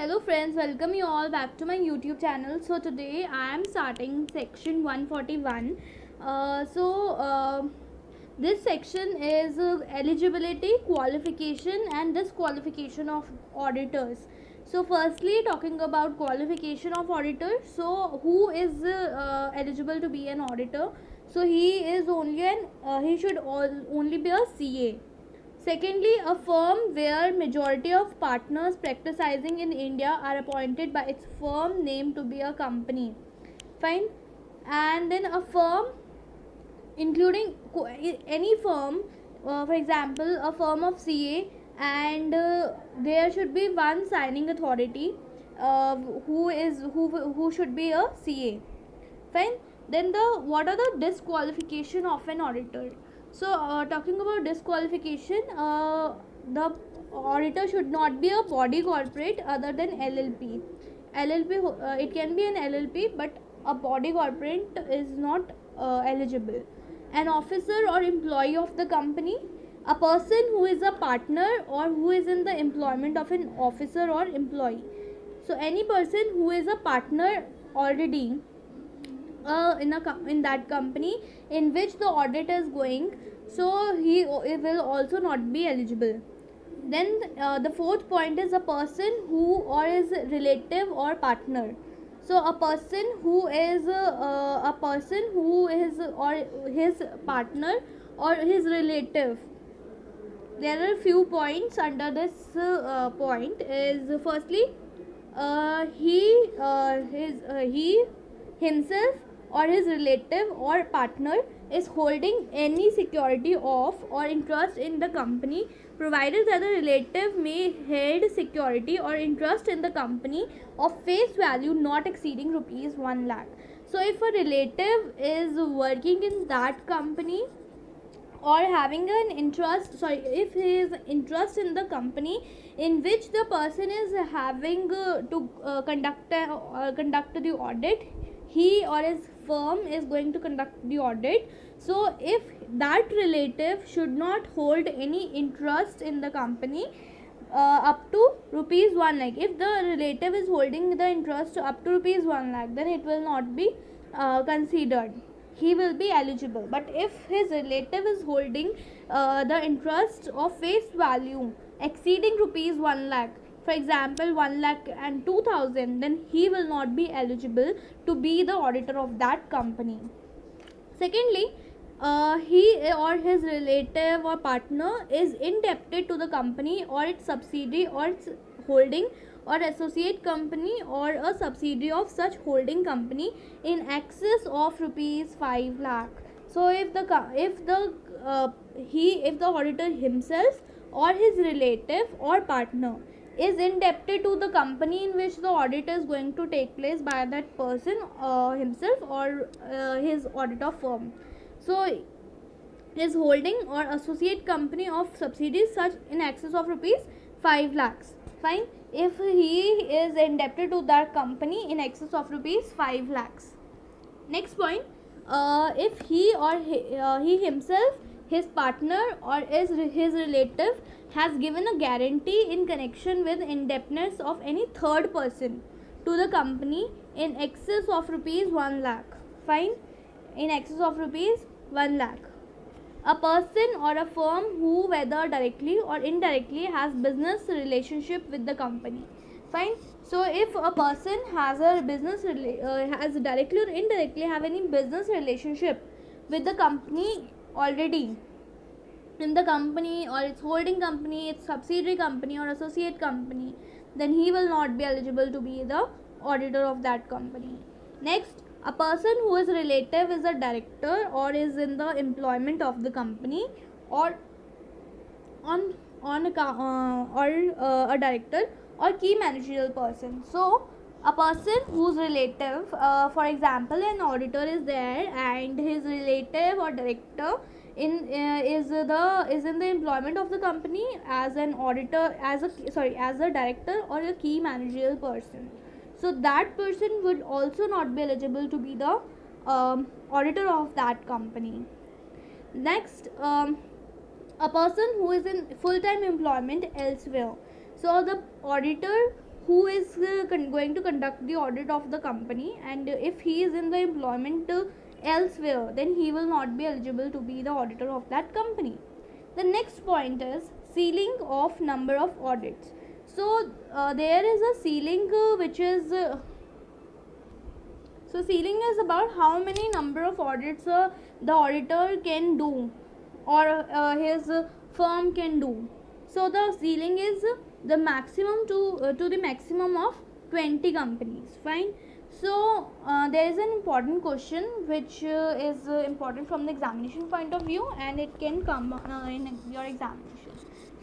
Hello friends, welcome you all back to my YouTube channel. So today I am starting section 141. This section is eligibility, qualification and disqualification of auditors. So firstly, talking about qualification of auditor. So who is eligible to be an auditor? So he should only be a CA. Secondly, a firm where majority of partners practicing in India are appointed by its firm name to be a company. Fine. And then a firm including any firm, for example, a firm of CA, and there should be one signing authority who should be a CA. Fine. Then what are the disqualification of an auditor? So talking about disqualification, the auditor should not be a body corporate other than LLP. It can be an LLP, but a body corporate is not eligible. An officer or employee of the company, a person who is a partner or who is in the employment of an officer or employee. So any person who is a partner already in that company in which the audit is going, so he will also not be eligible. Then the fourth point is a person who or is relative or partner. So a person who is or his partner or his relative. There are few points under this point. Is firstly, he himself or his relative or partner is holding any security of or interest in the company, provided that the relative may hold security or interest in the company of face value not exceeding rupees 1 lakh. So if a relative is working in that company or having an if his interest in the company in which the person is having to conduct the audit, he or his firm is going to conduct the audit. So if that relative should not hold any interest in the company up to rupees 1 lakh, if the relative is holding the interest up to rupees 1 lakh, then it will not be considered. He will be eligible. But if his relative is holding the interest of face value exceeding rupees 1 lakh, for example 1 lakh and 2000, then he will not be eligible to be the auditor of that company. Secondly, he or his relative or partner is indebted to the company or its subsidiary or its holding or associate company or a subsidiary of such holding company in excess of rupees 5 lakh. So if the auditor himself or his relative or partner is indebted to the company in which the audit is going to take place by that person himself or his auditor firm, so his holding or associate company of subsidiaries such in excess of rupees 5 lakhs. Fine. If he is indebted to that company in excess of rupees 5 lakhs. Next point, if he himself, his partner or his relative has given a guarantee in connection with indebtedness of any third person to the company in excess of rupees 1 lakh. Fine. In excess of rupees 1 lakh. A person or a firm who whether directly or indirectly has business relationship with the company. Fine. So if a person has a has directly or indirectly have any business relationship with the company already in the company or its holding company, its subsidiary company or associate company, then he will not be eligible to be the auditor of that company. Next, a person who is relative is a director or is in the employment of the company or a director or key managerial person. So a person whose relative, for example an auditor is there and his relative or director is in the employment of the company as an auditor, as a director or a key managerial person, so that person would also not be eligible to be the auditor of that company. Next, a person who is in full-time employment elsewhere. So the auditor who is going to conduct the audit of the company, and if he is in the employment elsewhere, then he will not be eligible to be the auditor of that company. The next point is ceiling of number of audits. So there is a ceiling which is so ceiling is about how many number of audits the auditor can do, or his firm can do. So the ceiling is the maximum to the maximum of 20 companies. Fine. So there is an important question which is important from the examination point of view, and it can come in your examination.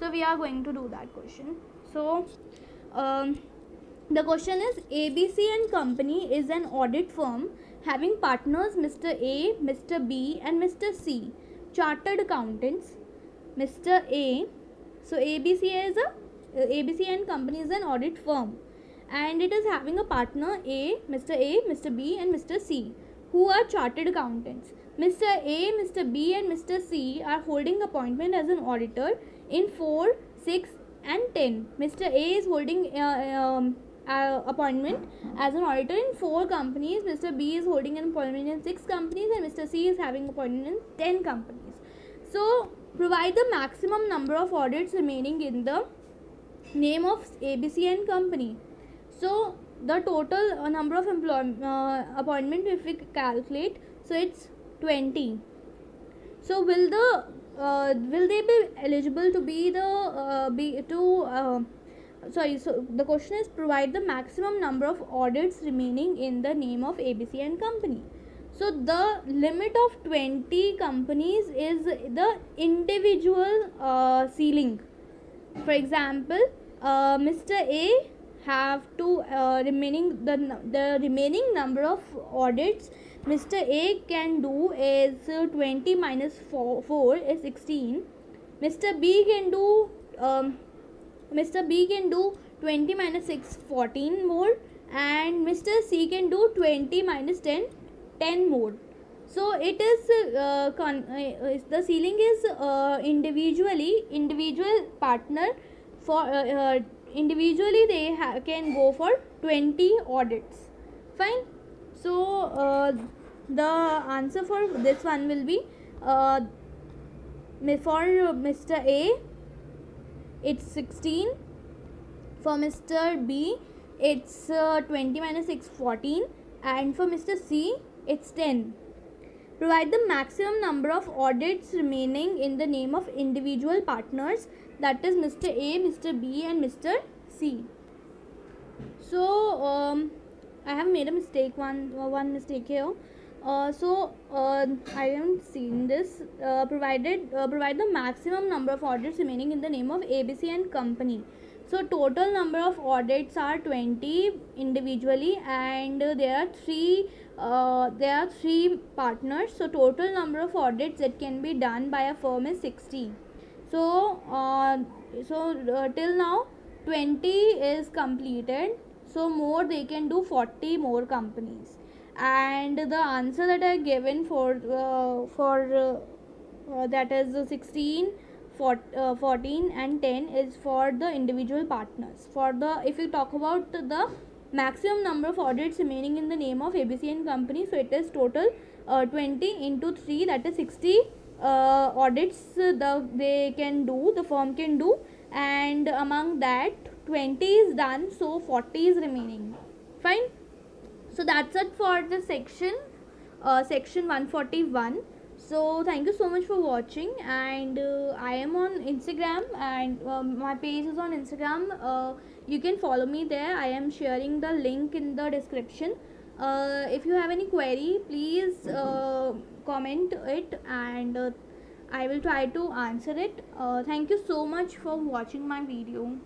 So we are going to do that question. So the question is, ABC and Company is an audit firm having partners Mr. A, Mr. B and Mr. C, chartered accountants. Mr. A, so ABC and Company is an audit firm, and it is having a partner A, Mr. B and Mr. C, who are chartered accountants. Mr. A, Mr. B and Mr. C are holding appointment as an auditor in 4, 6 and 10. Mr. A is holding appointment as an auditor in 4 companies, Mr. B is holding an appointment in 6 companies, and Mr. C is having appointment in 10 companies. So provide the maximum number of audits remaining in the name of ABC and Company. So the total number of appointment, if we calculate, so it's 20. So will they be eligible to be the so the question is, provide the maximum number of audits remaining in the name of ABC and Company. So the limit of 20 companies is the individual ceiling. For example, Mr. A have to remaining the remaining number of audits Mr. A can do is 20 minus 4 is 16. Mr. B can do 20 minus 6 14 more, and Mr. C can do 20 minus 10 more. So it is the ceiling is individual partner for individually they can go for 20 audits. Fine. So the answer for this one will be for Mr. A it's 16, for Mr. B it's 20 minus 6 14, and for Mr. C it's 10. Provide the maximum number of audits remaining in the name of individual partners, that is Mr. A, Mr. B and Mr. C. So I have made a mistake, one mistake here. I haven't seen this. Provide the maximum number of audits remaining in the name of ABC and Company. So total number of audits are 20 individually, and there are three partners. So total number of audits that can be done by a firm is 60. So till now 20 is completed. So more they can do 40 more companies. And the answer that I given for that is 16, 14 and 10 is for the individual partners. For the, if you talk about the maximum number of audits remaining in the name of ABC and Company, so it is total 20 into 3, that is 60 audits the firm can do, and among that 20 is done, so 40 is remaining. Fine. So that's it for the section 141. So thank you so much for watching, and I am on Instagram, and my page is on Instagram. You can follow me there. I am sharing the link in the description. If you have any query, please comment it, and I will try to answer it. Thank you so much for watching my video.